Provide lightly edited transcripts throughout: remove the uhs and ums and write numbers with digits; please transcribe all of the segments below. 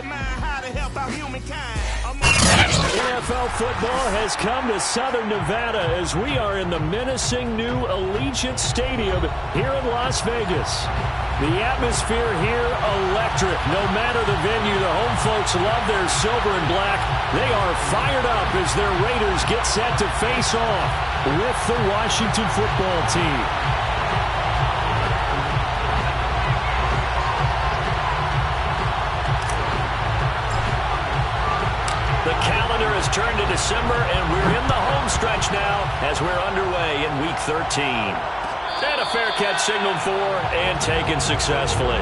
mastermind how to help out humankind. NFL football has come to Southern Nevada as we are in the menacing new Allegiant Stadium here in Las Vegas. The atmosphere here electric. No matter the venue, the home folks love their silver and black. They are fired up as their Raiders get set to face off with the Washington football team. The calendar has turned to December, and we're in the home stretch now as we're underway in Week 13. And a fair catch signaled for and taken successfully.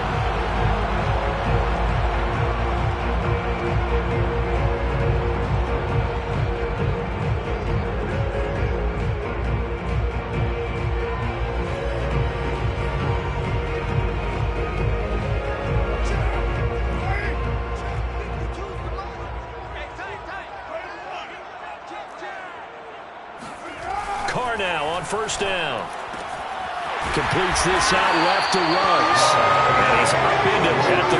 Carr now on first down. Completes this out left to Ruggs. And he's upended at the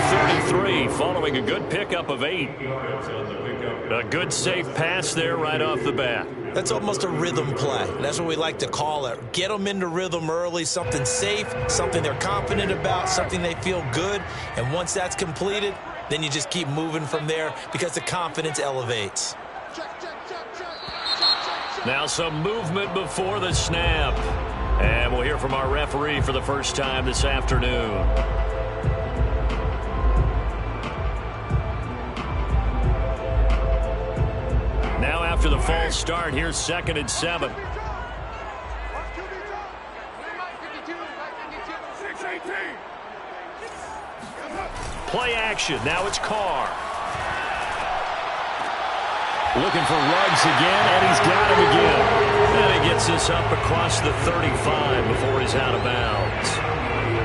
33 following a good pickup of 8. A good safe pass there right off the bat. That's almost a rhythm play. That's what we like to call it. Get them into rhythm early, something safe, something they're confident about, something they feel good. And once that's completed, then you just keep moving from there because the confidence elevates. Now some movement before the snap. And we'll hear from our referee for the first time this afternoon. Now after the false start, here's 2nd and 7. Play action. Now it's Carr. Looking for Ruggs again, and he's got him again. And he gets this up across the 35 before he's out of bounds.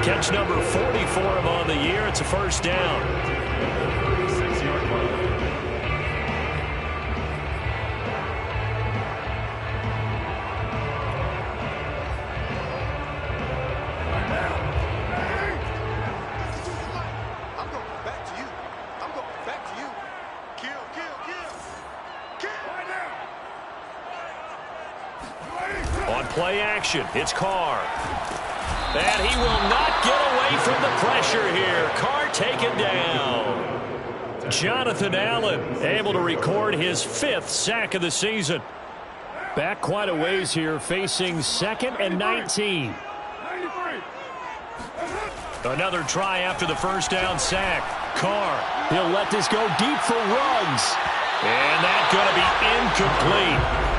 Catch number 44 of on the year. It's a first down. Play action. It's Carr. And he will not get away from the pressure here. Carr taken down. Jonathan Allen able to record his 5th sack of the season. Back quite a ways here, facing 2nd and 19. Another try after the first down sack. Carr, he'll let this go deep for Ruggs. And that's going to be incomplete.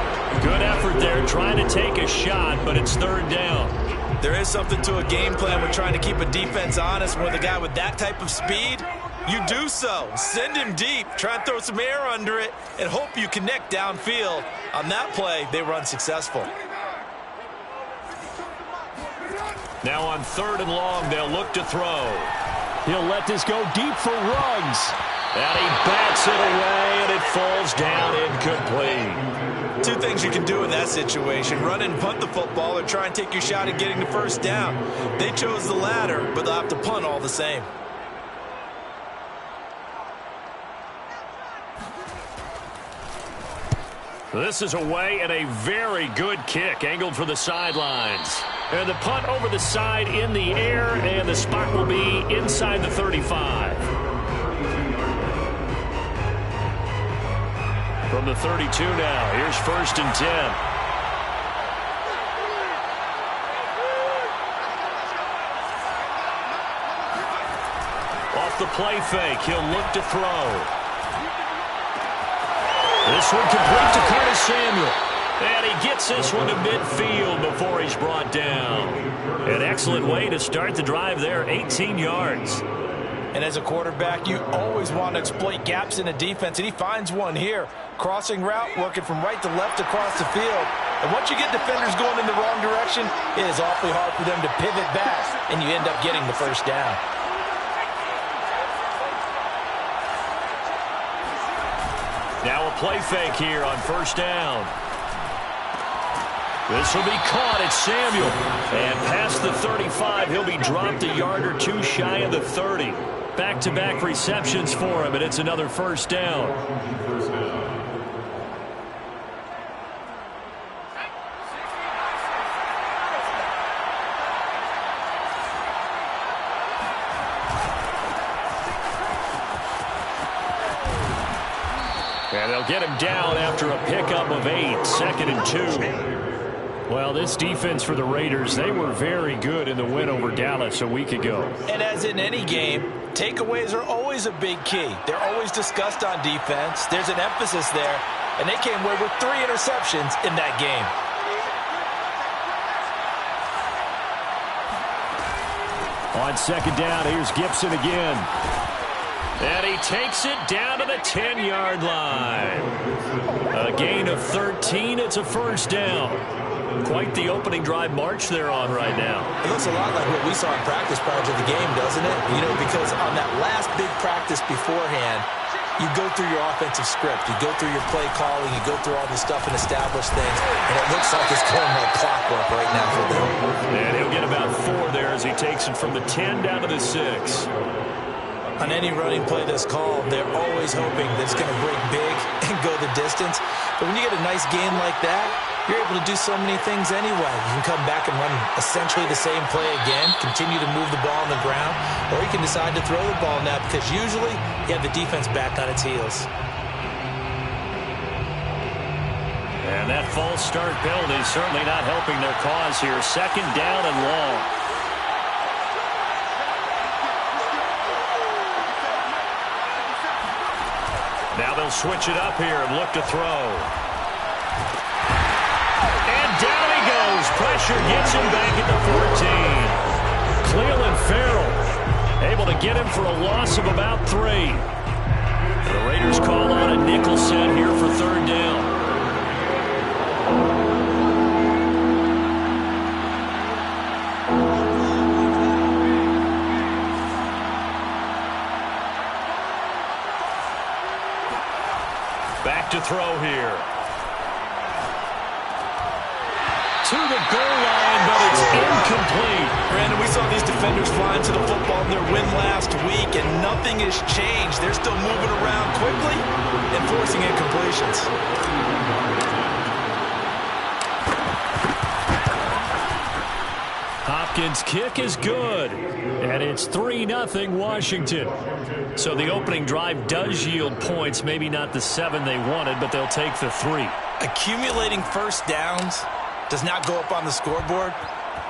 Good effort there, trying to take a shot, but it's 3rd down. There is something to a game plan with trying to keep a defense honest. With a guy with that type of speed, you do so. Send him deep, try and throw some air under it, and hope you connect downfield. On that play, they were unsuccessful. Now on 3rd and long, they'll look to throw. He'll let this go deep for Ruggs. And he bats it away, and it falls down incomplete. 2 things you can do in that situation: run and punt the football, or try and take your shot at getting the first down. They chose the latter, but they'll have to punt all the same. This is away, and a very good kick angled for the sidelines. And the punt over the side in the air, and the spot will be inside the 35. From the 32 now, here's 1st and 10. Off the play fake, he'll look to throw. This one complete to Curtis Samuel. And he gets this one to midfield before he's brought down. An excellent way to start the drive there, 18 yards. And as a quarterback, you always want to exploit gaps in a defense, and he finds one here. Crossing route, working from right to left across the field. And once you get defenders going in the wrong direction, it is awfully hard for them to pivot back, and you end up getting the first down. Now a play fake here on 1st down. This will be caught. It's Samuel. And past the 35, he'll be dropped a yard or 2 shy of the 30. Back-to-back receptions for him, and it's another first down. And they'll get him down after a pickup of 8, 2nd and 2. Well, this defense for the Raiders, they were very good in the win over Dallas a week ago. And as in any game, takeaways are always a big key. They're always discussed on defense. There's an emphasis there, and they came away with 3 interceptions in that game. On 2nd down, here's Gibson again. And he takes it down to the 10-yard line. A gain of 13. It's a first down. Quite the opening drive march they're on right now. It looks a lot like what we saw in practice prior to the game, doesn't it? You know, because on that last big practice beforehand, you go through your offensive script. You go through your play calling. You go through all this stuff and establish things. And it looks like it's going like clockwork right now for them. And he'll get about 4 there as he takes it from the 10 down to the 6. On any running play that's called, they're always hoping that it's going to break big and go the distance. But when you get a nice gain like that, you're able to do so many things anyway. You can come back and run essentially the same play again, continue to move the ball on the ground, or you can decide to throw the ball now because usually you have the defense back on its heels. And that false start penalty certainly not helping their cause here. 2nd down and long. Now they'll switch it up here and look to throw. And down he goes. Pressure gets him back at the 14. Clelin Ferrell able to get him for a loss of about 3. And the Raiders call on a nickel set here for 3rd down. Back to throw here. To the goal line, but it's incomplete. Brandon, we saw these defenders flying to the football in their win last week, and nothing has changed. They're still moving around quickly and forcing incompletions. Hopkins' kick is good, and it's 3-0 Washington. So the opening drive does yield points, maybe not the 7 they wanted, but they'll take the 3. Accumulating first downs does not go up on the scoreboard,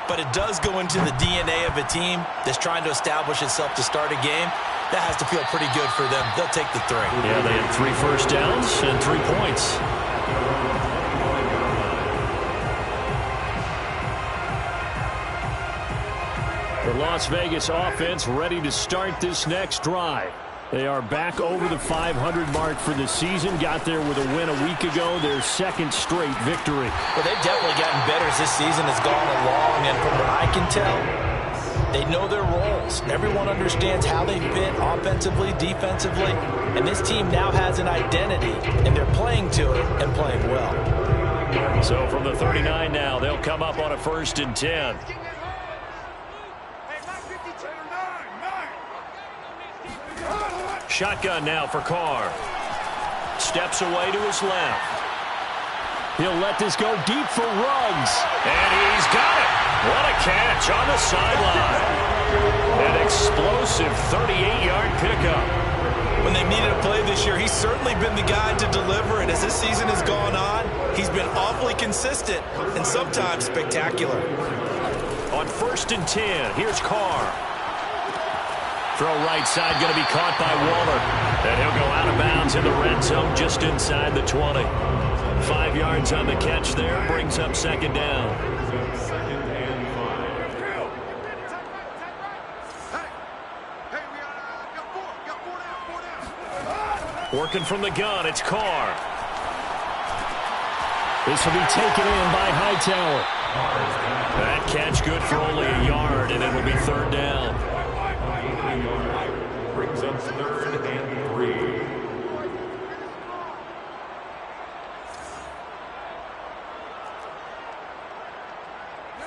but it does go into the DNA of a team that's trying to establish itself to start a game. That has to feel pretty good for them. They'll take the 3. Yeah, they had 3 first downs and 3 points. The Las Vegas offense ready to start this next drive. They are back over the 500 mark for the season. Got there with a win a week ago, their 2nd straight victory. Well, they've definitely gotten better as this season has gone along, and from what I can tell, they know their roles. Everyone understands how they fit offensively, defensively, and this team now has an identity, and they're playing to it and playing well. So from the 39 now, they'll come up on a 1st and 10. Shotgun now for Carr. Steps away to his left. He'll let this go deep for Ruggs. And he's got it. What a catch on the sideline. An explosive 38-yard pickup. When they needed a play this year, he's certainly been the guy to deliver it. As this season has gone on, he's been awfully consistent and sometimes spectacular. On 1st and 10, here's Carr. Throw right side, going to be caught by Waller. And he'll go out of bounds in the red zone just inside the 20. 5 yards on the catch there, brings up 2nd down. Working from the gun, it's Carr. This will be taken in by Hightower. That catch good for only a yard, and it'll be 3rd down. Brings up 3rd and 3.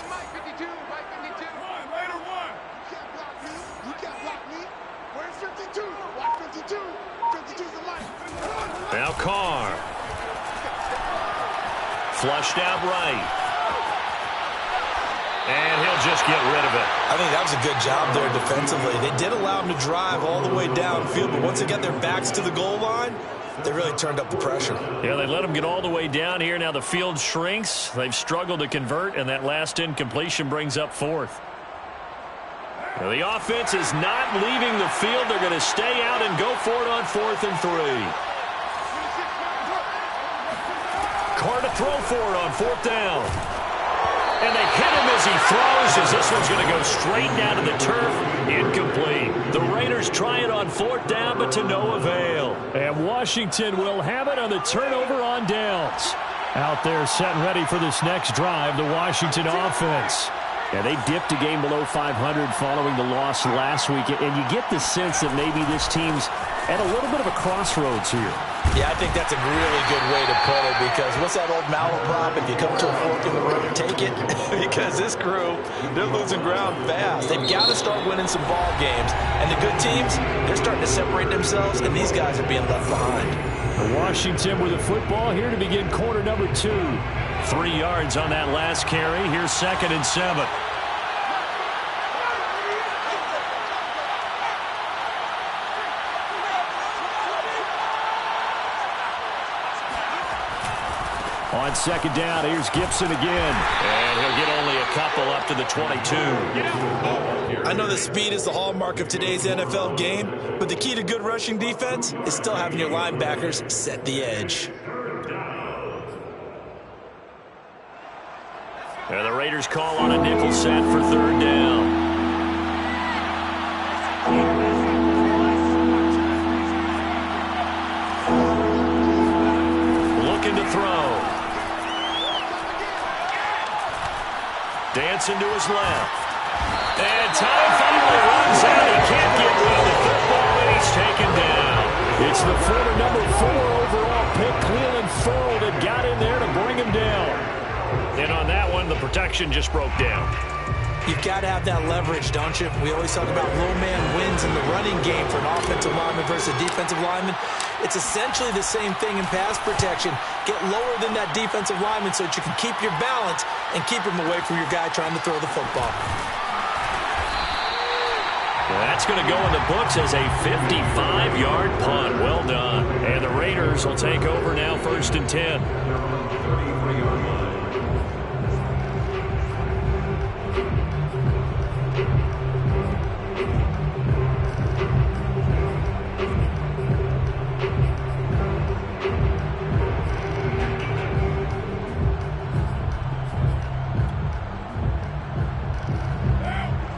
Mike 52, Mike 52. One, later one. You can't block me. You can't block me. Where's your Flushed out right. And he'll just get rid of it. I think that was a good job there defensively. They did allow him to drive all the way downfield, but once they got their backs to the goal line, they really turned up the pressure. Yeah, they let him get all the way down here. Now the field shrinks. They've struggled to convert, and that last incompletion brings up fourth. Now the offense is not leaving the field. They're going to stay out and go for it on 4th and 3. Carr to throw for it on 4th down. And they hit him as he throws, as this one's going to go straight down to the turf. Incomplete. The Raiders try it on 4th down, but to no avail. And Washington will have it on the turnover on downs. Out there set and ready for this next drive, the Washington offense. Yeah, they dipped a game below 500 following the loss last week, and you get the sense that maybe this team's at a little bit of a crossroads here. Yeah, I think that's a really good way to put it, because what's that old malaprop? If you come to a fork in the road, take it. Because this crew, they're losing ground fast. They've got to start winning some ball games. And the good teams, they're starting to separate themselves, and these guys are being left behind. Washington with the football here to begin quarter number 2. 3 yards on that last carry. Here's 2nd and 7. On 2nd down, here's Gibson again. And he'll get only a couple up to the 22. I know the speed is the hallmark of today's NFL game, but the key to good rushing defense is still having your linebackers set the edge. And the Raiders call on a nickel set for 3rd down. Looking to throw. Dancing to his left. And time finally runs out. He can't get rid of the football, and he's taken down. It's the former number 4 overall pick, Cleveland Ferrell, that got in there to bring him down. And on that one, the protection just broke down. You've got to have that leverage, don't you? We always talk about low man wins in the running game for an offensive lineman versus a defensive lineman. It's essentially the same thing in pass protection. Get lower than that defensive lineman so that you can keep your balance and keep him away from your guy trying to throw the football. Well, that's going to go in the books as a 55-yard punt. Well done. And the Raiders will take over now, 1st and 10.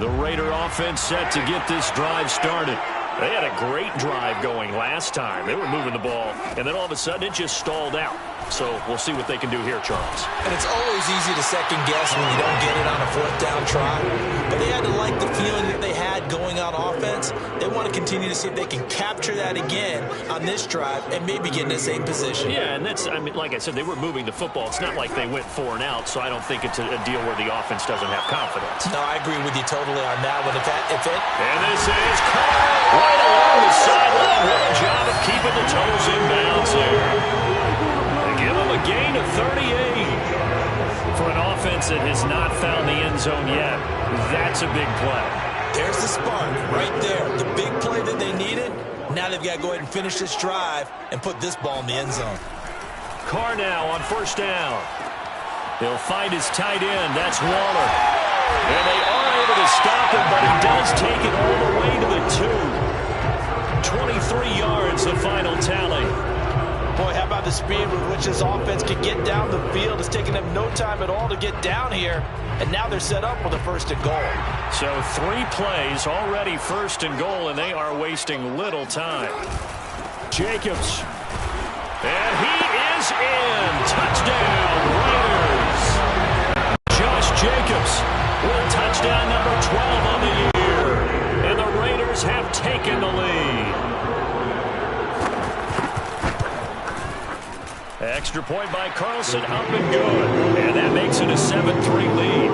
The Raider offense set to get this drive started. They had a great drive going last time. They were moving the ball, and then all of a sudden it just stalled out. So we'll see what they can do here, Charles. And it's always easy to second guess when you don't get it on a 4th down try. But they had to like the feeling that they had going on offense. They want to continue to see if they can capture that again on this drive and maybe get in the same position. Yeah, and that's, I mean, like I said, they were moving the football. It's not like they went 4 and out, so I don't think it's a deal where the offense doesn't have confidence. No, I agree with you totally on that one. And this is Carr right along the sideline. What a job of keeping the toes in bounds there. Give him a gain of 38. For an offense that has not found the end zone yet, that's a big play. There's the spark right there. The big play that they needed. Now they've got to go ahead and finish this drive and put this ball in the end zone. Carr now on 1st down. He'll find his tight end. That's Waller. And they are able to stop him, but he does take it all the way to the 2. 23 yards, the final tally. Boy, how about the speed with which this offense can get down the field? It's taken them no time at all to get down here, and now they're set up with a 1st and goal. So 3 plays, already 1st and goal, and they are wasting little time. Jacobs. And he is in. Touchdown, Raiders. Josh Jacobs with touchdown number 12 on the year. And the Raiders have taken the lead. Extra point by Carlson, up and good. And that makes it a 7-3 lead.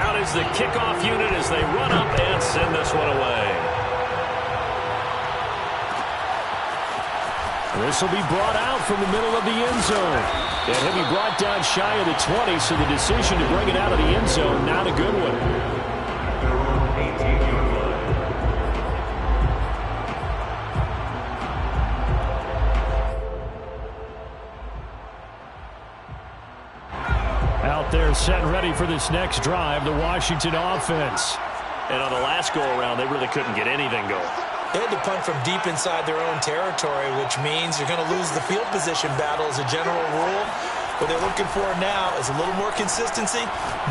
Out is the kickoff unit as they run up and send this one away. This will be brought out from the middle of the end zone. And he'll be brought down shy of the 20, so the decision to bring it out of the end zone, not a good one. Their own 18-yard line. Out there set and ready for this next drive, the Washington offense. And on the last go-around, they really couldn't get anything going. They had to punt from deep inside their own territory, which means you're going to lose the field position battle as a general rule. What they're looking for now is a little more consistency,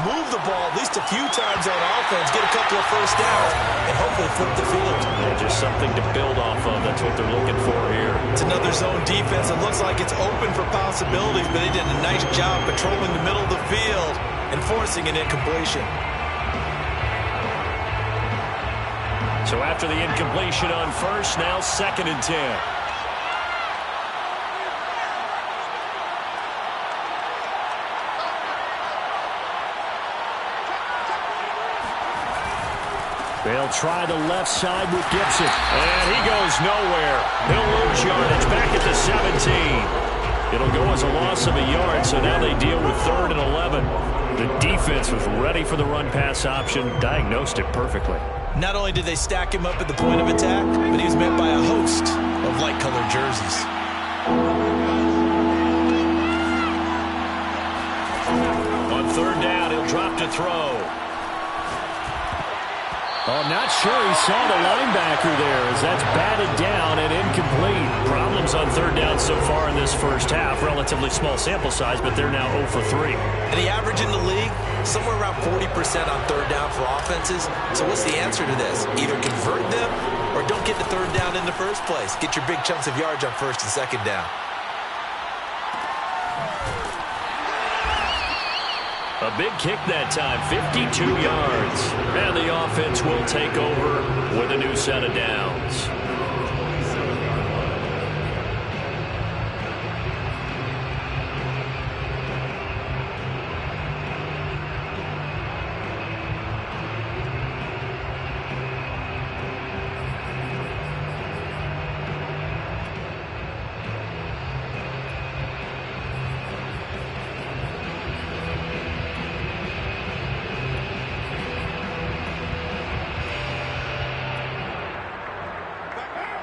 move the ball at least a few times on offense, get a couple of first downs, and hopefully flip the field. Yeah, just something to build off of. That's what they're looking for here. It's another zone defense. It looks like it's open for possibilities, but they did a nice job patrolling the middle of the field and forcing an incompletion. So after the incompletion on first, now 2nd and 10. They'll try the left side with Gibson. And he goes nowhere. He'll lose yardage back at the 17. It'll go as a loss of a yard, so now they deal with 3rd and 11. The defense was ready for the run-pass option, diagnosed it perfectly. Not only did they stack him up at the point of attack, but he was met by a host of light-colored jerseys. On 3rd down, he'll drop to throw. Oh, not sure he saw the linebacker there as that's batted down and incomplete. Problems on 3rd down so far in this first half. Relatively small sample size, but they're now 0 for 3. And the average in the league, somewhere around 40% on 3rd down for offenses. So what's the answer to this? Either convert them or don't get the 3rd down in the first place. Get your big chunks of yards on 1st and 2nd down. A big kick that time, 52 yards. And the offense will take over with a new set of downs.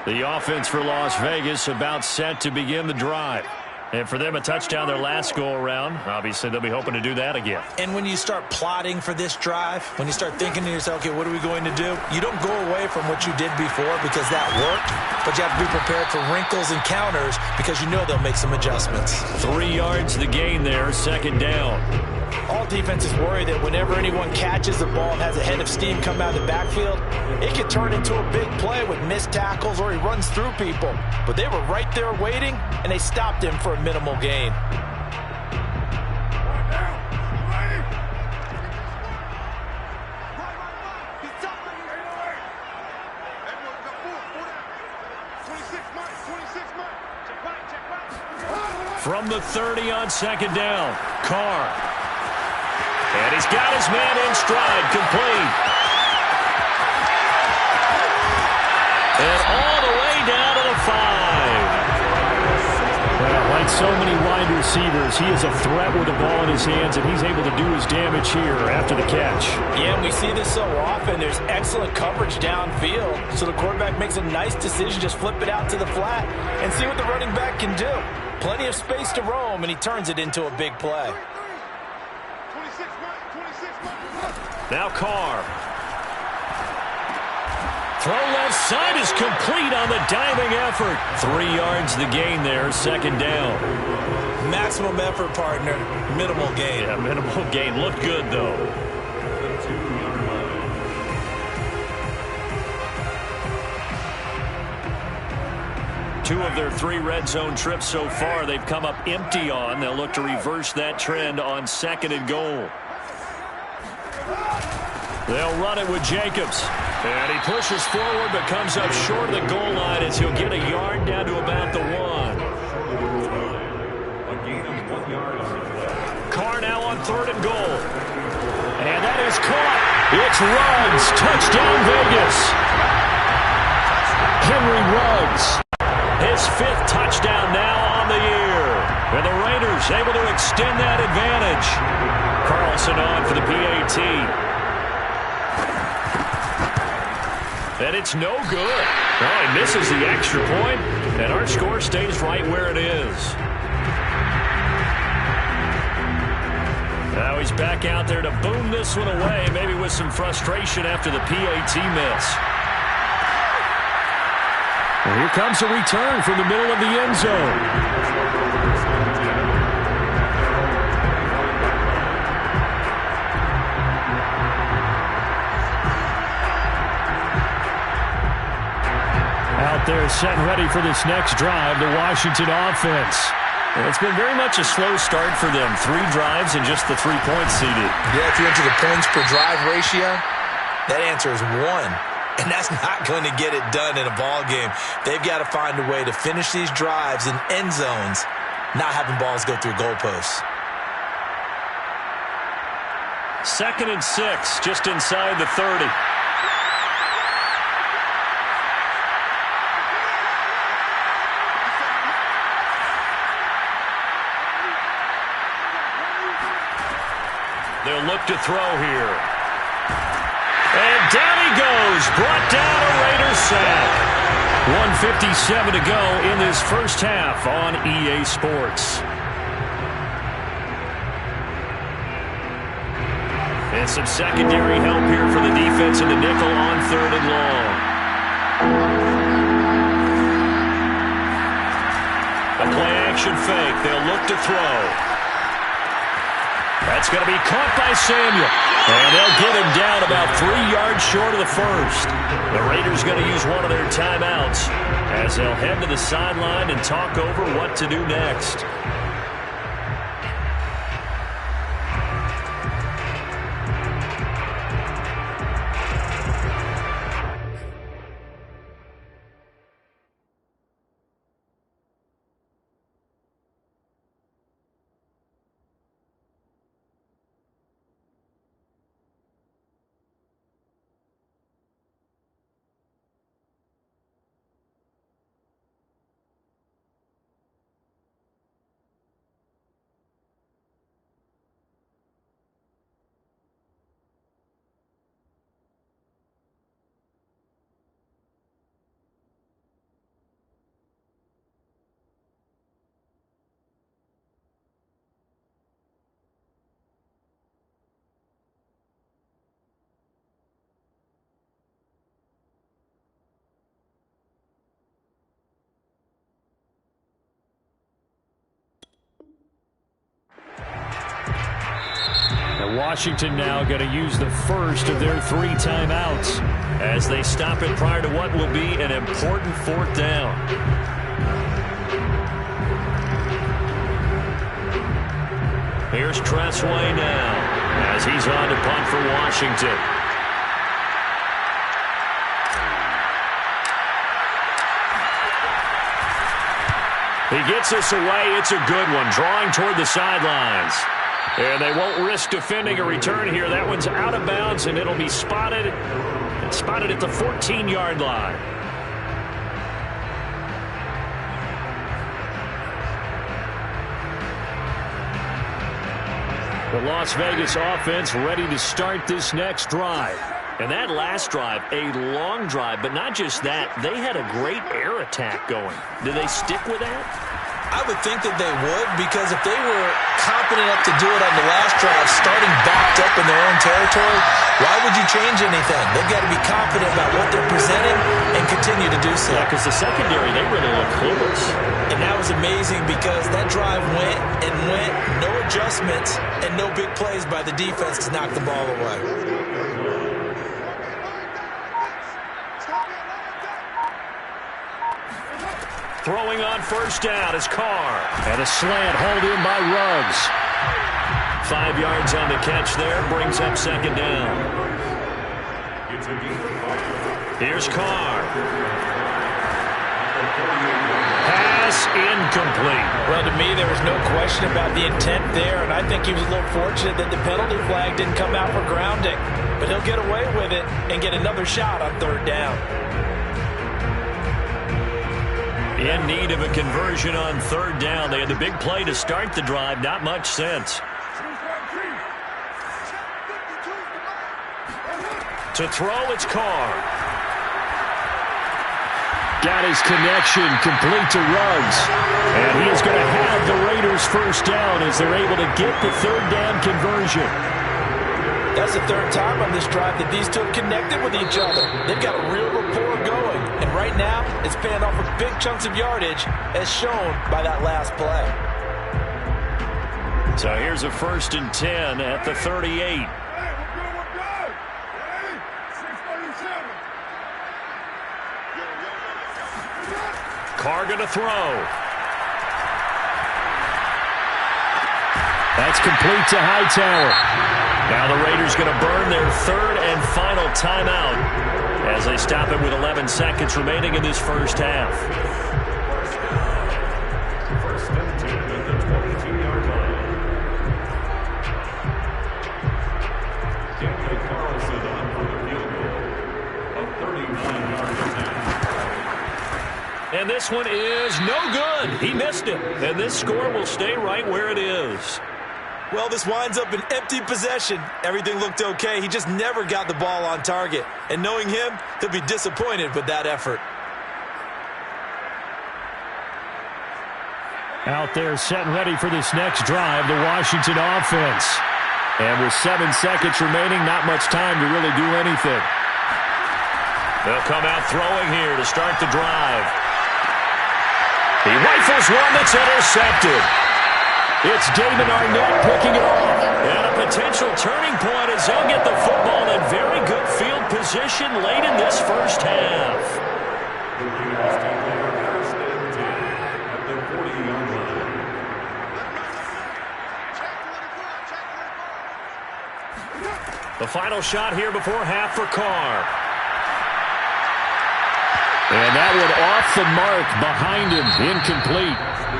The offense for Las Vegas about set to begin the drive. And for them, a touchdown their last go-around. Obviously, they'll be hoping to do that again. And when you start plotting for this drive, when you start thinking to yourself, okay, what are we going to do? You don't go away from what you did before because that worked, but you have to be prepared for wrinkles and counters because you know they'll make some adjustments. 3 yards the gain there, 2nd down. All defenses worry that whenever anyone catches the ball and has a head of steam come out of the backfield, it could turn into a big play with missed tackles or he runs through people. But they were right there waiting, and they stopped him for a minimal gain. From the 30 on 2nd down, Carr. And he's got his man in stride, complete. And all the way down to the 5. Well, like so many wide receivers, he is a threat with the ball in his hands, and he's able to do his damage here after the catch. Yeah, and we see this so often. There's excellent coverage downfield, so the quarterback makes a nice decision, just flip it out to the flat and see what the running back can do. Plenty of space to roam, and he turns it into a big play. Now Carr. Throw left side is complete on the diving effort. 3 yards the gain there, 2nd down. Maximum effort, partner. Minimal gain. Yeah, minimal gain. Looked good, though. Two of their 3 red zone trips so far, they've come up empty on. They'll look to reverse that trend on 2nd and goal. They'll run it with Jacobs. And he pushes forward but comes up short of the goal line as he'll get a yard down to about the 1. Carr now on 3rd and goal. And that is caught. It's Ruggs. Touchdown Vegas. Henry Ruggs. His 5th touchdown Raiders able to extend that advantage. Carlson on for the PAT. And it's no good. Oh, he misses the extra point, and our score stays right where it is. Now he's back out there to boom this one away, maybe with some frustration after the PAT miss. Well, here comes a return from the middle of the end zone. Out there set and ready for this next drive, the Washington offense. Well, it's been very much a slow start for them. 3 drives and just the 3 points seeded. Yeah, if you're into the points per drive ratio, that answer is 1. And that's not going to get it done in a ball game. They've got to find a way to finish these drives in end zones, not having balls go through goalposts. 2nd and 6, just inside the 30. They'll look to throw here. And down he goes. Brought down a Raiders sack. 1:57 to go in this first half on EA Sports. And some secondary help here for the defense in the nickel on 3rd and long. A play-action fake. They'll look to throw. That's going to be caught by Samuel. And they'll get him down about 3 yards short of the first. The Raiders going to use one of their timeouts as they'll head to the sideline and talk over what to do next. Washington now going to use the first of their 3 timeouts as they stop it prior to what will be an important 4th down. Here's Tressway now as he's on to punt for Washington. He gets this away. It's a good one, drawing toward the sidelines. And they won't risk defending a return here. That one's out of bounds, and it'll be spotted at the 14-yard line. The Las Vegas offense ready to start this next drive. And that last drive, a long drive, but not just that. They had a great air attack going. Do they stick with that? I would think that they would, because if they were confident enough to do it on the last drive, starting backed up in their own territory, why would you change anything? They've got to be confident about what they're presenting and continue to do so. Yeah, because the secondary, they really look clueless. And that was amazing because that drive went and went, no adjustments, and no big plays by the defense to knock the ball away. Throwing on first down is Carr. And a slant hauled in by Ruggs. 5 yards on the catch there. Brings up 2nd down. Here's Carr. Pass incomplete. Well, to me, there was no question about the intent there, and I think he was a little fortunate that the penalty flag didn't come out for grounding. But he'll get away with it and get another shot on 3rd down. In need of a conversion on third down. They had the big play to start the drive. Not much sense. To throw, it's Carr. Got his connection complete to Ruggs. And he is going to have the Raiders first down as they're able to get the third down conversion. That's the third time on this drive that these two have connected with each other. They've got a real rapport going. And right now, it's paying off with big chunks of yardage as shown by that last play. So here's a 1st and 10 at the 38. Carr going to throw. That's complete to Hightower. Now the Raiders going to burn their third and final timeout as they stop it with 11 seconds remaining in this first half. First and 10 at the 22-yard line. Daniel Carlson on for the field goal. A 39-yard attempt. And this one is no good. He missed it. And this score will stay right where it is. Well, this winds up an empty possession. Everything looked okay. He just never got the ball on target. And knowing him, he'll be disappointed with that effort. Out there set and ready for this next drive, the Washington offense. And with 7 seconds remaining, not much time to really do anything. They'll come out throwing here to start the drive. He rifles one that's intercepted. It's Damon Arnett picking it off. And a potential turning point as they'll get the football in very good field position late in this first half. The Raiders take over 1st and 10 at the 40-yard line. The final shot here before half for Carr. And that one off the mark behind him, incomplete.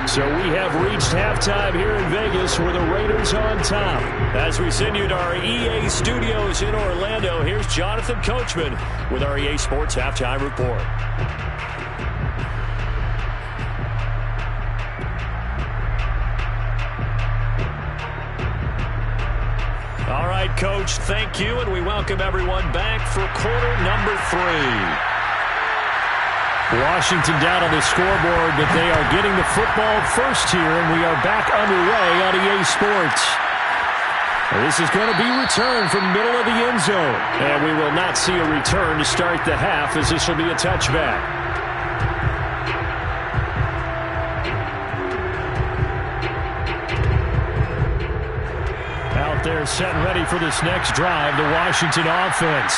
So we have reached halftime here in Vegas with the Raiders on top. As we send you to our EA studios in Orlando, here's Jonathan Coachman with our EA Sports Halftime Report. All right, Coach, thank you, and we welcome everyone back for quarter number 3. Washington down on the scoreboard, but they are getting the football first here, and we are back underway on EA Sports. This is going to be returned from middle of the end zone, and we will not see a return to start the half as this will be a touchback. Out there set and ready for this next drive, the Washington offense.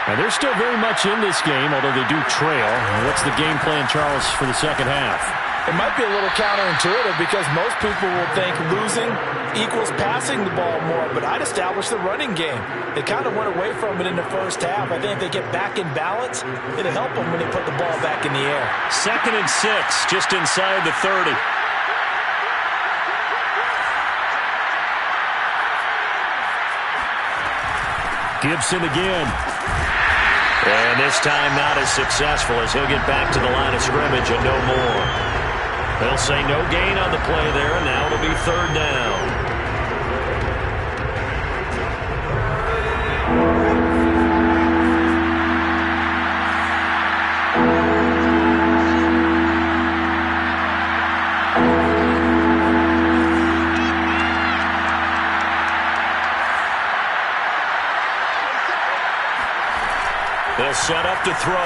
And they're still very much in this game, although they do trail. What's the game plan, Charles, for the second half? It might be a little counterintuitive because most people will think losing equals passing the ball more, but I'd establish the running game. They kind of went away from it in the first half. I think if they get back in balance, it'll help them when they put the ball back in the air. 2nd and 6, just inside the 30. Gibson again. And this time not as successful as he'll get back to the line of scrimmage and no more. They'll say no gain on the play there, and now it'll be 3rd down. They'll set up to throw.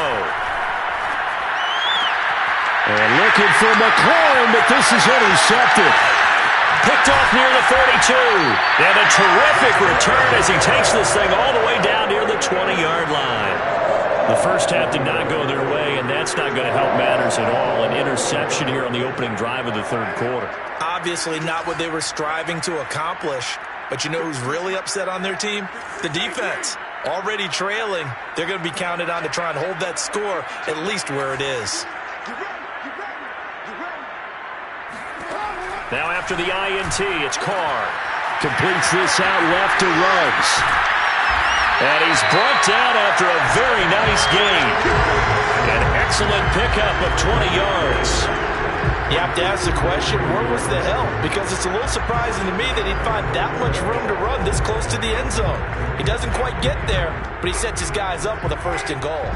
And looking for McLaurin, but this is intercepted. Picked off near the 42. And a terrific return as he takes this thing all the way down near the 20-yard line. The first half did not go their way, and that's not going to help matters at all. An interception here on the opening drive of the 3rd quarter. Obviously not what they were striving to accomplish. But you know who's really upset on their team? The defense. Already trailing, they're going to be counted on to try and hold that score at least where it is. Now after the INT, it's Carr. Completes this out left to Ruggs. And he's brought down after a very nice game. An excellent pickup of 20 yards. You have to ask the question, where was the help? Because it's a little surprising to me that he'd find that much room to run this close to the end zone. He doesn't quite get there, but he sets his guys up with a 1st and goal.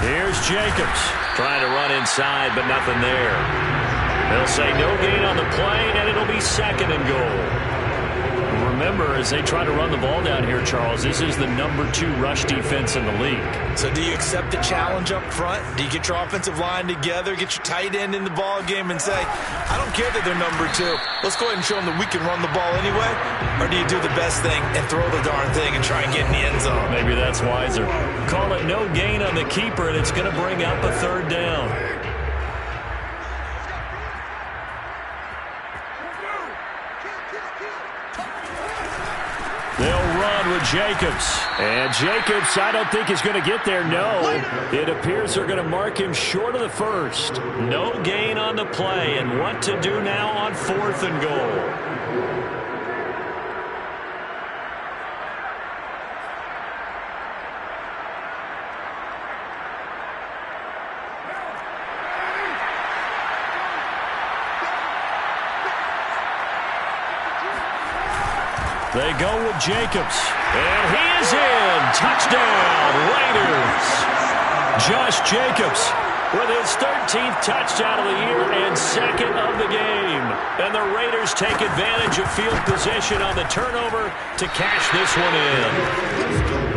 Here's Jacobs trying to run inside, but nothing there. They'll say no gain on the play, and it'll be 2nd and goal. Remember, as they try to run the ball down here, Charles, this is the number 2 rush defense in the league. So do you accept the challenge up front? Do you get your offensive line together, get your tight end in the ball game and say, I don't care that they're number 2. Let's go ahead and show them that we can run the ball anyway? Or do you do the best thing and throw the darn thing and try and get in the end zone? Maybe that's wiser. Call it no gain on the keeper, and it's going to bring up a 3rd down. They'll run with Jacobs. And Jacobs, I don't think is going to get there. No. It appears they're going to mark him short of the 1st. No gain on the play. And what to do now on 4th and goal. They go with Jacobs. And he is in. Touchdown, Raiders. Josh Jacobs with his 13th touchdown of the year and 2nd of the game. And the Raiders take advantage of field position on the turnover to cash this one in.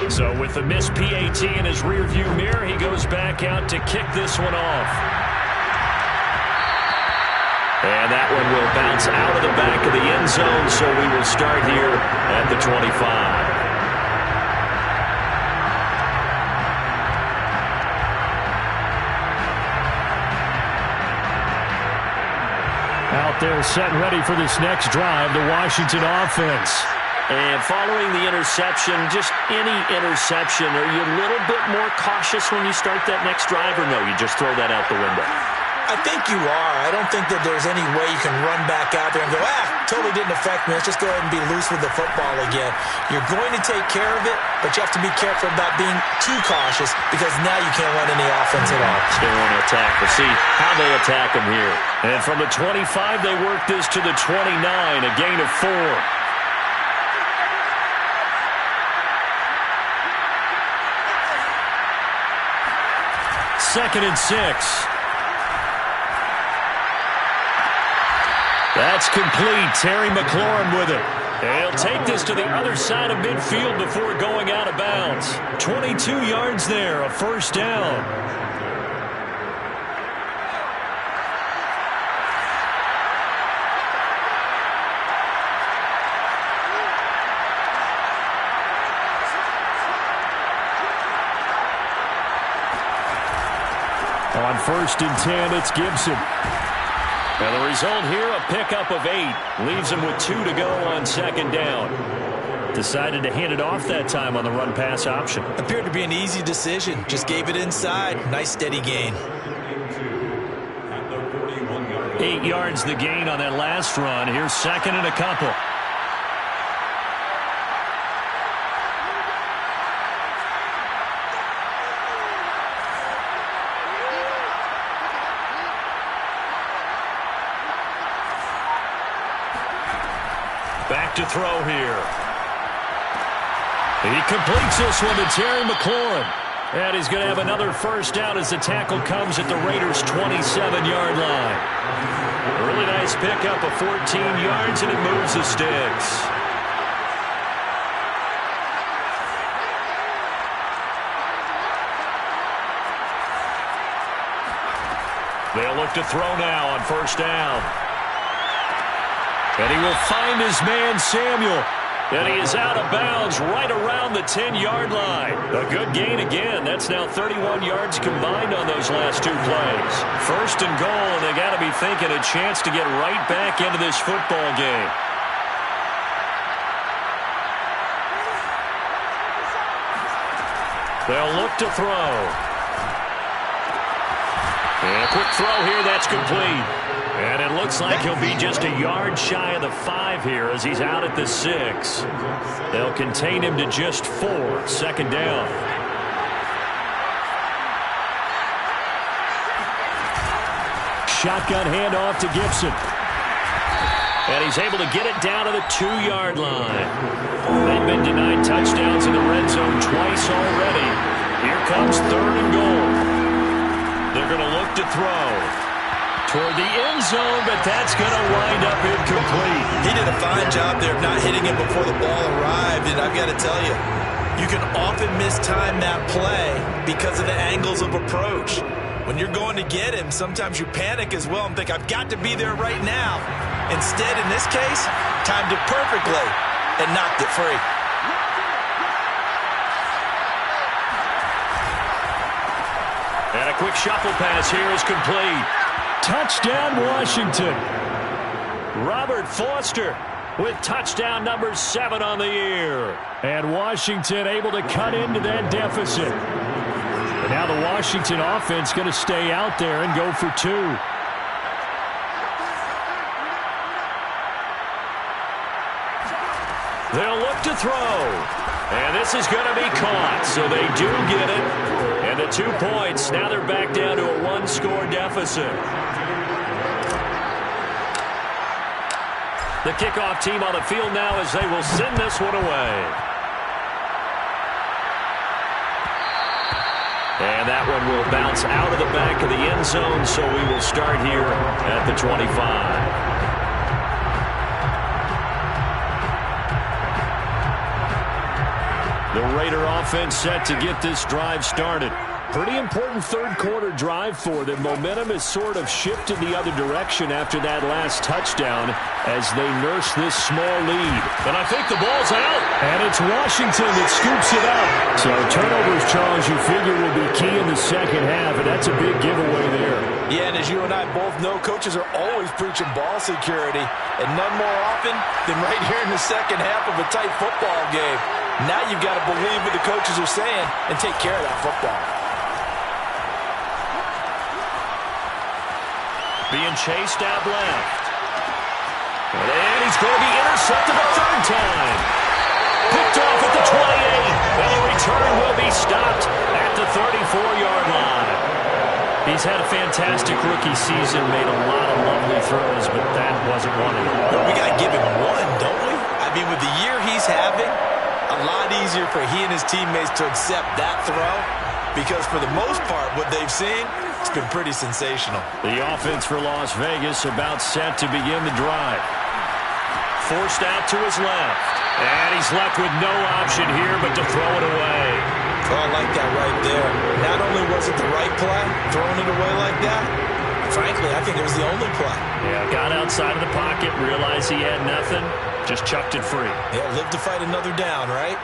So with the missed PAT in his rearview mirror, he goes back out to kick this one off. And that one will bounce out of the back of the end zone, so we will start here at the 25. Out there set ready for this next drive, the Washington offense. And following the interception, just any interception, are you a little bit more cautious when you start that next drive, or no, you just throw that out the window? I think you are. I don't think that there's any way you can run back out there and go, totally didn't affect me. Let's just go ahead and be loose with the football again. You're going to take care of it, but you have to be careful about being too cautious because now you can't run any offense at all. They want to attack. We'll see how they attack them here. And from the 25, they work this to the 29, a gain of 4. 2nd and 6. That's complete. Terry McLaurin with it. He'll take this to the other side of midfield before going out of bounds. 22 yards there, a 1st down. On 1st and 10, it's Gibson. And the result here, a pickup of 8. Leaves him with 2 to go on 2nd down. Decided to hand it off that time on the run-pass option. Appeared to be an easy decision. Just gave it inside. Nice, steady gain. 8 yards the gain on that last run. Here's 2nd and a couple. Back to throw here. He completes this one to Terry McLaurin. And he's going to have another 1st down as the tackle comes at the Raiders' 27-yard line. A really nice pickup of 14 yards, and it moves the sticks. They'll look to throw now on 1st down. And he will find his man, Samuel. And he is out of bounds right around the 10-yard line. A good gain again. That's now 31 yards combined on those last 2 plays. 1st and goal, and they got to be thinking a chance to get right back into this football game. They'll look to throw. And a quick throw here, that's complete. And it looks like he'll be just a yard shy of the 5 here as he's out at the 6. They'll contain him to just 4. Second down. Shotgun handoff to Gibson. And he's able to get it down to the 2-yard line. They've been denied touchdowns in the red zone twice already. Here comes 3rd and goal. They're going to look to throw toward the end zone, but that's going to wind up incomplete. He did a fine job there of not hitting it before the ball arrived, and I've got to tell you, you can often mistime that play because of the angles of approach. When you're going to get him, sometimes you panic as well and think, I've got to be there right now. Instead, in this case, timed it perfectly and knocked it free. And a quick shuffle pass here is complete. Touchdown, Washington. Robert Foster with touchdown number 7 on the year. And Washington able to cut into that deficit. And now the Washington offense going to stay out there and go for 2. They'll look to throw. And this is going to be caught, so they do get it. And the 2 points, now they're back down to a 1-score deficit. The kickoff team on the field now as they will send this one away. And that one will bounce out of the back of the end zone, so we will start here at the 25. The Raider offense set to get this drive started. Pretty important third-quarter drive for them. Momentum has sort of shifted the other direction after that last touchdown as they nurse this small lead. And I think the ball's out. And it's Washington that scoops it up. So turnovers, Charles, you figure will be key in the second half, and that's a big giveaway there. Yeah, and as you and I both know, coaches are always preaching ball security, and none more often than right here in the second half of a tight football game. Now you've got to believe what the coaches are saying and take care of that football. Being chased out left. And he's going to be intercepted a 3rd time. Picked off at the 28. And the return will be stopped at the 34-yard line. He's had a fantastic rookie season, made a lot of lovely throws, but that wasn't one of them. Well, we got to give him one, don't we? I mean, with the year he's having, a lot easier for he and his teammates to accept that throw because for the most part, what they've seen, it's been pretty sensational. The offense for Las Vegas about set to begin the drive. Forced out to his left. And he's left with no option here but to throw it away. Oh, I like that right there. Not only was it the right play, throwing it away like that, frankly, I think it was the only play. Yeah, got outside of the pocket, realized he had nothing, just chucked it free. Yeah, live to fight another down, right?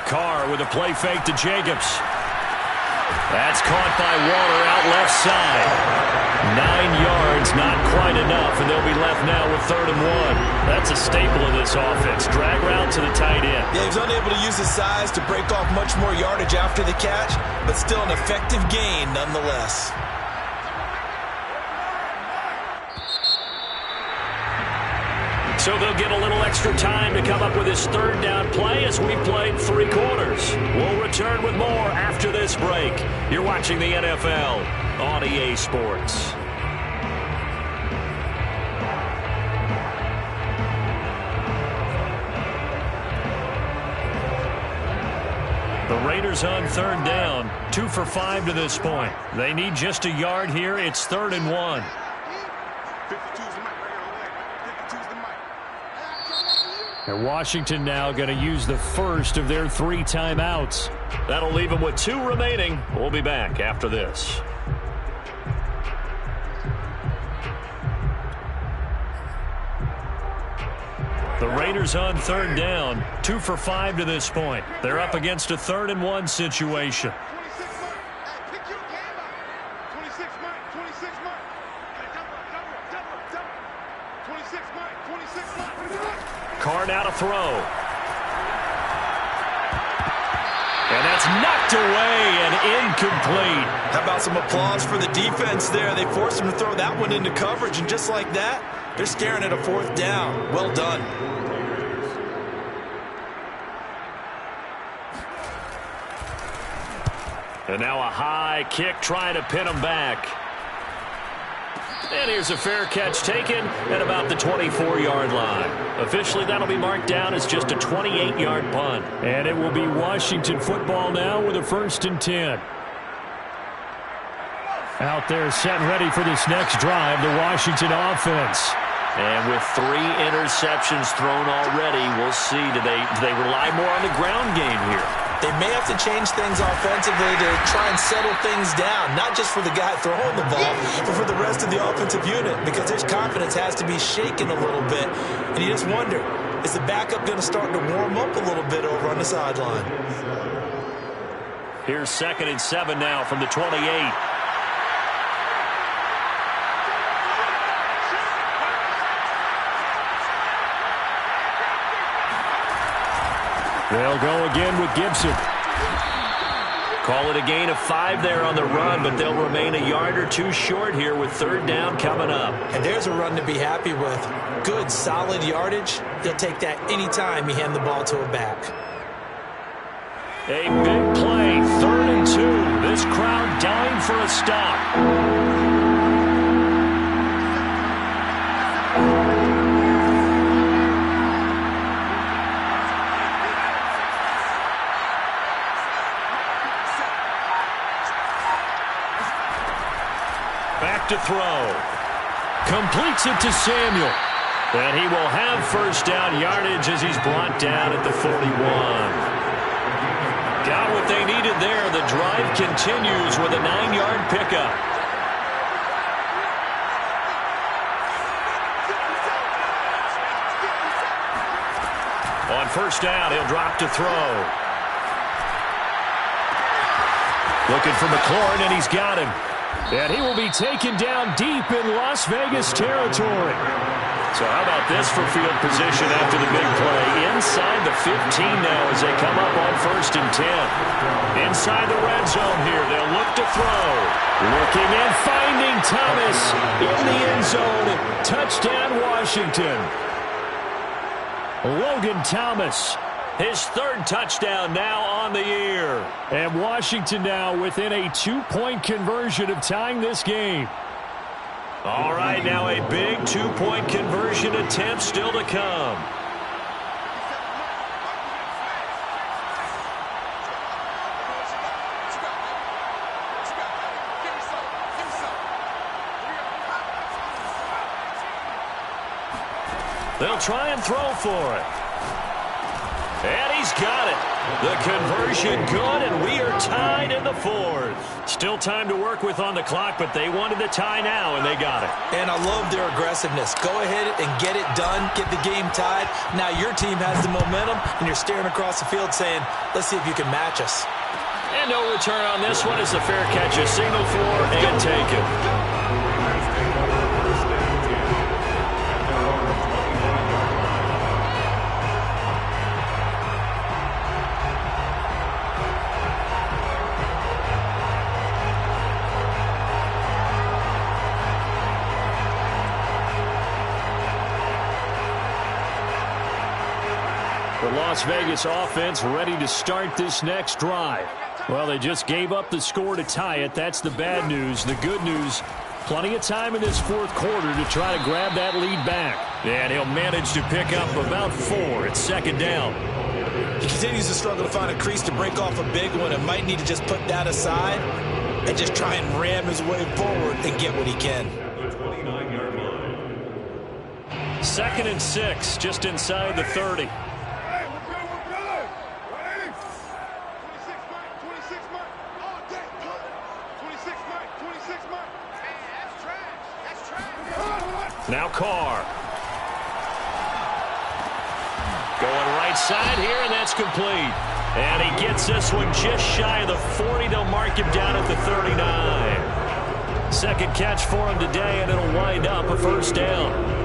Carr with a play fake to Jacobs. That's caught by Waller out left side. 9 yards, not quite enough, and they'll be left now with 3rd and 1. That's a staple of this offense. Drag route to the tight end. Yeah, he was unable to use his size to break off much more yardage after the catch, but still an effective gain nonetheless. So they'll get a little extra time to come up with his 3rd down play as we played 3 quarters. We'll return with more after this break. You're watching the NFL on EA Sports. The Raiders on 3rd down, 2 for 5 to this point. They need just a yard here. It's 3rd and 1. And Washington now going to use the first of their 3 timeouts. That'll leave them with 2 remaining. We'll be back after this. The Raiders on 3rd down, 2 for 5 to this point. They're up against a 3rd and 1 situation. Carr now to throw. And that's knocked away and incomplete. How about some applause for the defense there? They forced him to throw that one into coverage, and just like that, they're staring at a 4th down. Well done. And now a high kick trying to pin him back. And here's a fair catch taken at about the 24-yard line. Officially, that'll be marked down as just a 28-yard punt. And it will be Washington football now with a 1st and 10. Out there set ready for this next drive, the Washington offense. And with 3 interceptions thrown already, we'll see. Do they rely more on the ground game here? They may have to change things offensively to try and settle things down, not just for the guy throwing the ball, but for the rest of the offensive unit, because his confidence has to be shaken a little bit. And you just wonder, is the backup going to start to warm up a little bit over on the sideline? Here's 2nd and 7 now from the 28. They'll go again with Gibson. Call it a gain of 5 there on the run, but they'll remain a yard or 2 short here with 3rd down coming up. And there's a run to be happy with. Good, solid yardage. He'll take that anytime you hand the ball to a back. A big play, 3rd and 2. This crowd dying for a stop. To throw. Completes it to Samuel. And he will have 1st down yardage as he's brought down at the 41. Got what they needed there. The drive continues with a 9-yard pickup. On 1st down, he'll drop to throw. Looking for McLaurin, and he's got him. And he will be taken down deep in Las Vegas territory. So how about this for field position after the big play? Inside the 15 now as they come up on 1st and 10. Inside the red zone here. They'll look to throw. Looking and finding Thomas in the end zone. Touchdown, Washington. Logan Thomas. His 3rd touchdown now on the year. And Washington now within a 2-point conversion of tying this game. All right, now a big 2-point conversion attempt still to come. They'll try and throw for it. And he's got it. The conversion good, and we are tied in the 4th. Still time to work with on the clock, but they wanted the tie now, and they got it. And I love their aggressiveness. Go ahead and get it done. Get the game tied. Now your team has the momentum, and you're staring across the field saying, let's see if you can match us. And no return on this one as the fair catch is signaled for and taken. The Las Vegas offense ready to start this next drive. Well, they just gave up the score to tie it. That's the bad news. The good news, plenty of time in this 4th quarter to try to grab that lead back. And he'll manage to pick up about 4. It's 2nd down. He continues to struggle to find a crease to break off a big one and might need to just put that aside and just try and ram his way forward and get what he can. 2nd and 6, just inside the 30. Now Carr. Going right side here, and that's complete. And he gets this one just shy of the 40. They'll mark him down at the 39. 2nd catch for him today, and it'll wind up a 1st down.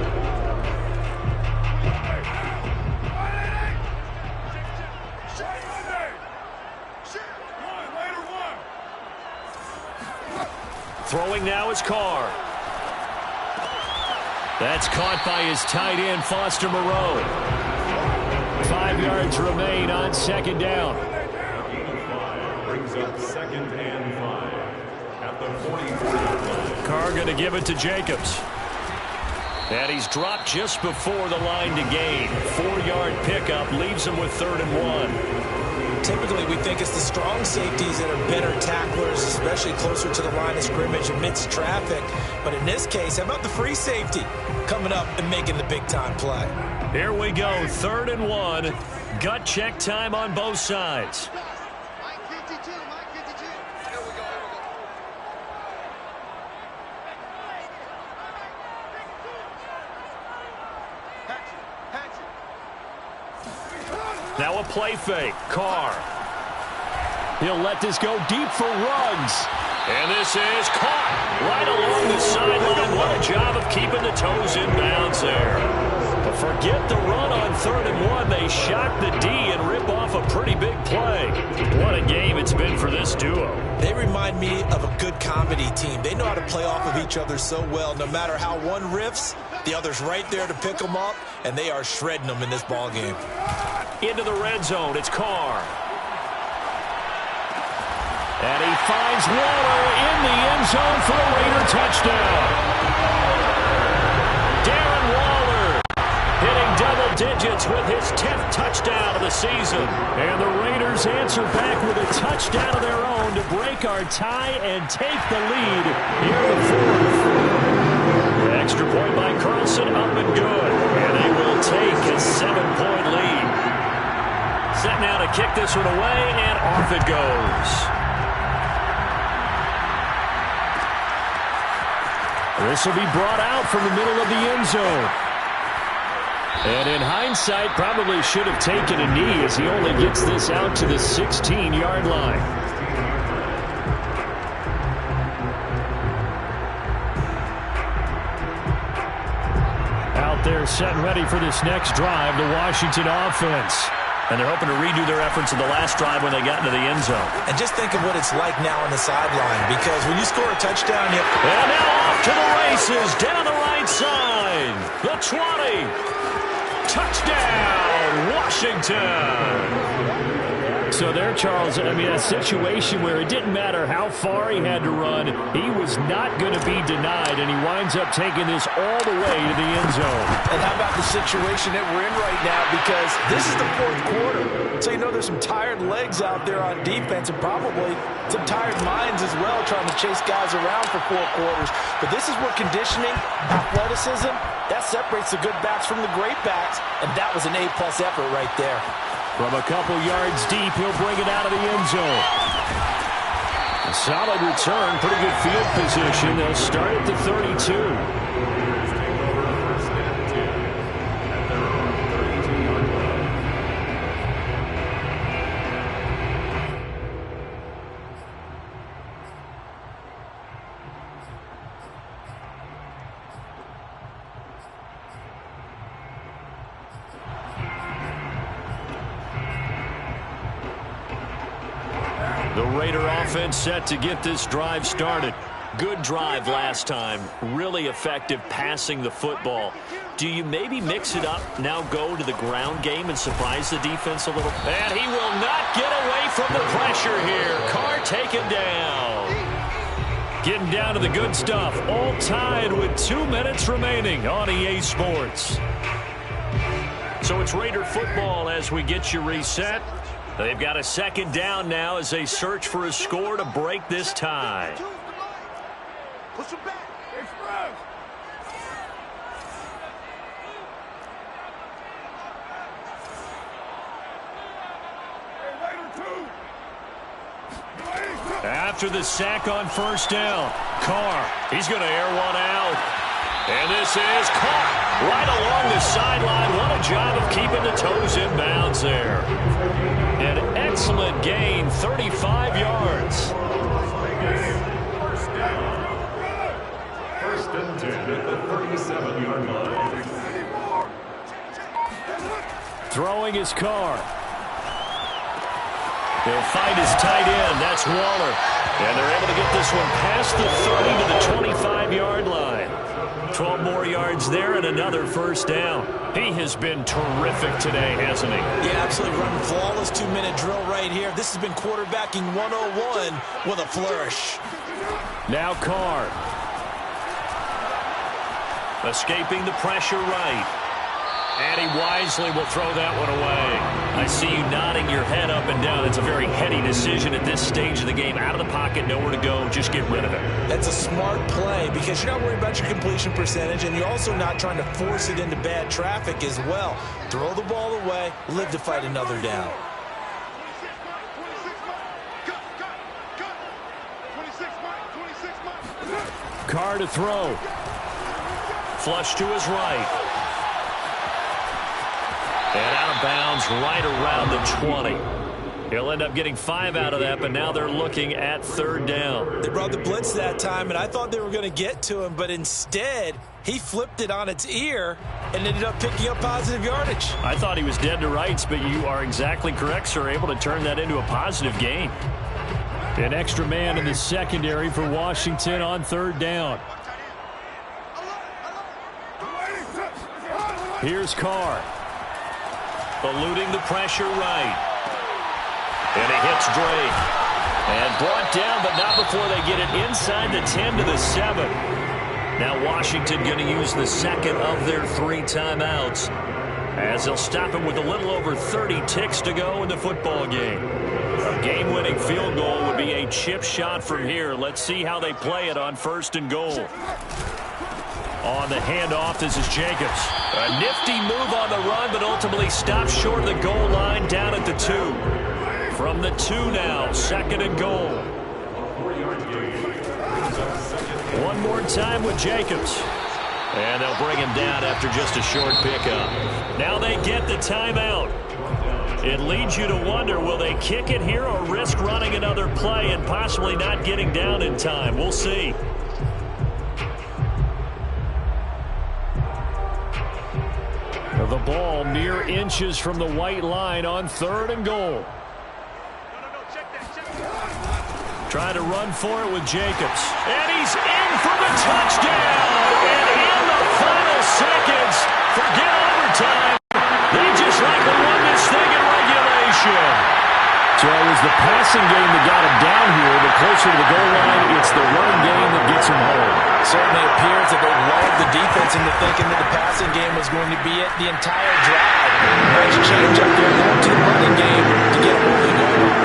Throwing now is Carr. That's caught by his tight end, Foster Moreau. 5 yards remain on second down. Brings up second and 5 at the 44-yard line. Carr going to give it to Jacobs. And he's dropped just before the line to gain. 4-yard pickup leaves him with 3rd and 1. Typically, we think it's the strong safeties that are better tacklers, especially closer to the line of scrimmage amidst traffic. But in this case, how about the free safety coming up and making the big-time play? Here we go, 3rd and 1. Gut check time on both sides. Now a play fake. Carr. He'll let this go deep for Ruggs. And this is caught right along the sideline. What a job of keeping the toes in bounds there. But forget the run on 3rd and 1. They shock the D and rip off a pretty big play. What a game it's been for this duo. They remind me of a good comedy team. They know how to play off of each other so well. No matter how one riffs, the other's right there to pick them up, and they are shredding them in this ball game. Into the red zone, it's Carr. And he finds Waller in the end zone for a Raider touchdown. Darren Waller hitting double digits with his 10th touchdown of the season. And the Raiders answer back with a touchdown of their own to break our tie and take the lead here in the 4th. The extra point by Carlson up and good. And they will take a 7-point lead. Set now to kick this one away, and off it goes. This will be brought out from the middle of the end zone. And in hindsight, probably should have taken a knee as he only gets this out to the 16-yard line. Out there set and ready for this next drive, the Washington offense. And they're hoping to redo their efforts in the last drive when they got into the end zone. And just think of what it's like now on the sideline, because when you score a touchdown, you... And now off to the races, down the right side. The 20. Touchdown, Washington. So there, Charles, I mean, a situation where it didn't matter how far he had to run, he was not going to be denied, and he winds up taking this all the way to the end zone. And how about the situation that we're in right now, because this is the 4th quarter. So you know there's some tired legs out there on defense and probably some tired minds as well trying to chase guys around for 4 quarters. But this is where conditioning, athleticism, that separates the good backs from the great backs, and that was an A-plus effort right there. From a couple yards deep, he'll bring it out of the end zone. A solid return, pretty good field position. They'll start at the 32. The Raider offense set to get this drive started. Good drive last time. Really effective passing the football. Do you maybe mix it up, now go to the ground game and surprise the defense a little? And he will not get away from the pressure here. Carr taken down. Getting down to the good stuff. All tied with 2 minutes remaining on EA Sports. So it's Raider football as we get you reset. They've got a second down now as they search for a score to break this tie. Push him back. Express. After the sack on first down, Carr, he's going to air one out. And this is caught right along the sideline. What a job of keeping the toes in bounds there. An excellent gain, 35 yards. First down. First and 10 at the 37-yard line. Throwing his Carr. He'll find his tight end. That's Waller. And they're able to get this one past the 30 to the 25-yard line. 12 more yards there and another first down. He has been terrific today, hasn't he? Yeah, absolutely. Running flawless 2-minute drill right here. This has been quarterbacking 101 with a flourish. Now Carr. Escaping the pressure right. And he wisely will throw that one away. I see you nodding your head up and down. It's a very heady decision at this stage of the game. Out of the pocket, nowhere to go. Just get rid of it. That's a smart play because you're not worried about your completion percentage, and you're also not trying to force it into bad traffic as well. Throw the ball away, live to fight another down. Carr to throw. Flush to his right. And out of bounds right around the 20. He'll end up getting 5 out of that, but now they're looking at third down. They brought the blitz that time, and I thought they were going to get to him, but instead he flipped it on its ear and ended up picking up positive yardage. I thought he was dead to rights, but you are exactly correct, sir. Able to turn that into a positive gain. An extra man in the secondary for Washington on third down. Here's Carr. Eluding the pressure right. And he hits Drake. And brought down, but not before they get it inside the 10 to the 7. Now Washington going to use the second of their 3 timeouts as they'll stop him with a little over 30 ticks to go in the football game. A game-winning field goal would be a chip shot from here. Let's see how they play it on first and goal. On the handoff, this is Jacobs. A nifty move on the run, but ultimately stops short of the goal line down at the 2. From the 2 now, second and goal. One more time with Jacobs. And they'll bring him down after just a short pickup. Now they get the timeout. It leads you to wonder, will they kick it here or risk running another play and possibly not getting down in time? We'll see. The ball mere inches from the white line on third and goal. Trying to run for it with Jacobs. And he's in for the touchdown. And in the final seconds, forget overtime. They just likely won this thing in regulation. So it was the passing game that got him down here, but closer to the goal line, it's the running game that gets him home. Certainly appears that they lulled the defense into thinking that the passing game was going to be it the entire drive. Nice change up there, going to the running game to get him over the goal line.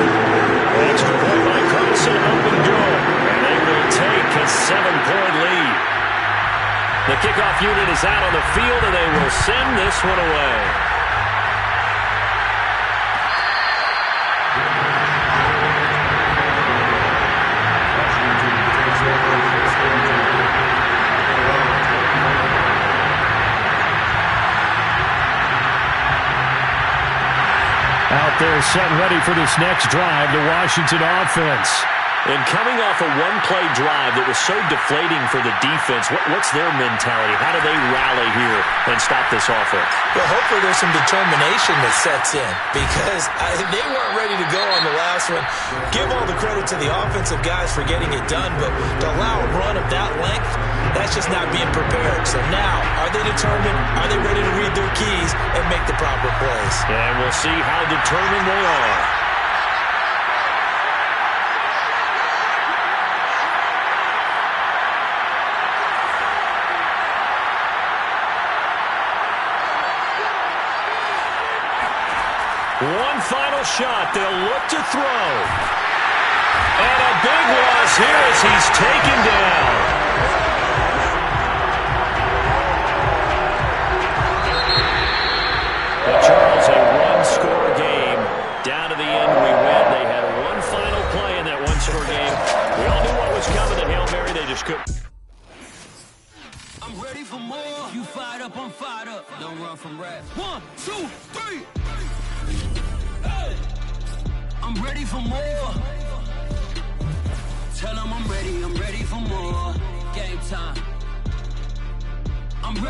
Extra point by Carson, up and go. And they will take a 7-point lead. The kickoff unit is out on the field, and they will send this one away. Out there set ready for this next drive, the Washington offense. And coming off a one-play drive that was so deflating for the defense, what's their mentality? How do they rally here and stop this offense? Well, hopefully there's some determination that sets in because they weren't ready to go on the last one. Give all the credit to the offensive guys for getting it done, but to allow a run of that length, that's just not being prepared. So now, are they determined? Are they ready to read their keys and make the proper plays? And we'll see how determined they are. One final shot. They'll look to throw. And a big loss here as he's taken down. Well, Charles, a one-score game. Down to the end, we win. They had one final play in that one-score game. We all knew what was coming at Hail Mary. They just couldn't. I'm ready for more. You fired up, I'm fired up. Don't run from rap. 1, 2, 3. I'm ready for more. Tell them I'm ready for more. Game time. I'm ready.